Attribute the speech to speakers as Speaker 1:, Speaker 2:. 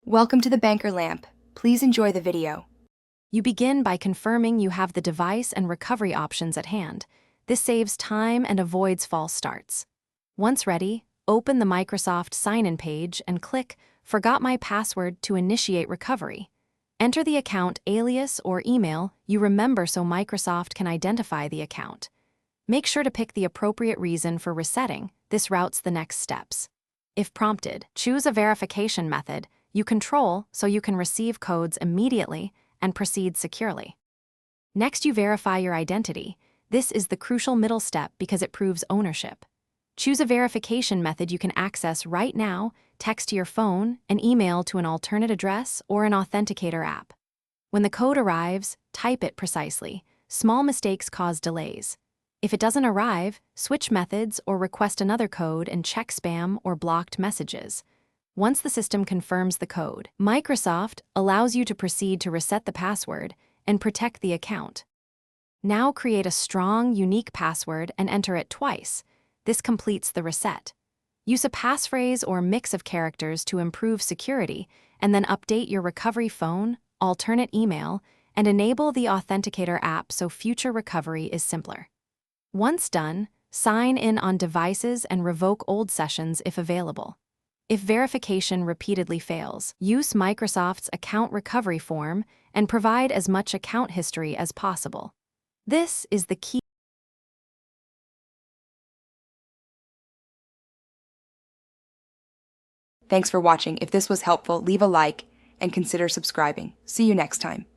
Speaker 1: Welcome to the Banker Lamp. Please enjoy the video.
Speaker 2: You begin by confirming you have the device and recovery options at hand. This saves time and avoids false starts. Once ready, open the Microsoft sign-in page and click Forgot My Password to initiate recovery. Enter the account alias or email you remember so Microsoft can identify the account. Make sure to pick the appropriate reason for resetting. This routes the next steps. If prompted, choose a verification method you control so you can receive codes immediately and proceed securely. Next, you verify your identity. This is the crucial middle step because it proves ownership. Choose a verification method you can access right now, text to your phone, an email to an alternate address, or an authenticator app. When the code arrives, type it precisely. Small mistakes cause delays. If it doesn't arrive, switch methods or request another code and check spam or blocked messages. Once the system confirms the code, Microsoft allows you to proceed to reset the password and protect the account. Now create a strong, unique password and enter it twice. This completes the reset. Use a passphrase or mix of characters to improve security, and then update your recovery phone, alternate email, and enable the Authenticator app so future recovery is simpler. Once done, sign in on devices and revoke old sessions if available. If verification repeatedly fails, use Microsoft's account recovery form and provide as much account history as possible. This is the key.
Speaker 1: Thanks for watching. If this was helpful, leave a like and consider subscribing. See you next time.